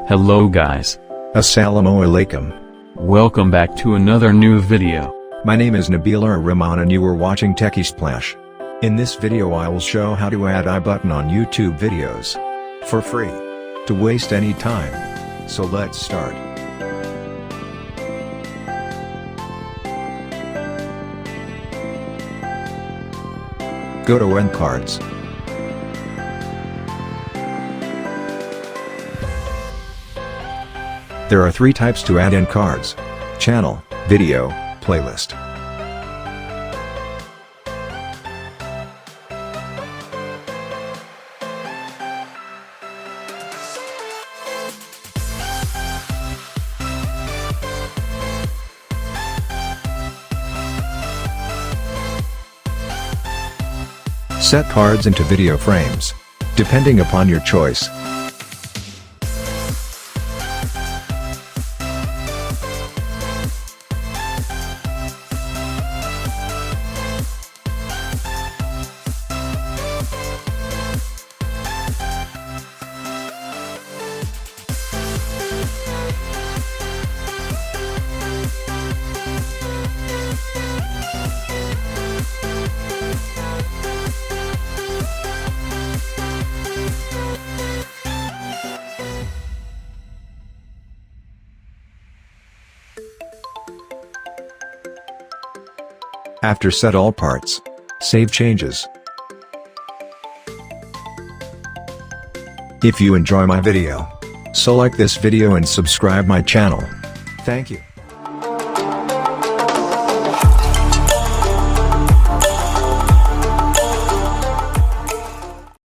Hello guys. Assalamu-Alaikum. Welcome back to another new video. My name is Nabila Rahman and you are watching Techy Splash. In this video I will show how to add I button on YouTube videos. For free. To waste any time. So let's start. Go to End Cards. There are three types to add end cards: channel, video, playlist. Set cards into video frames, depending upon your choice. After set all parts, save changes. If you enjoy my video, so like this video and subscribe my channel. Thank you.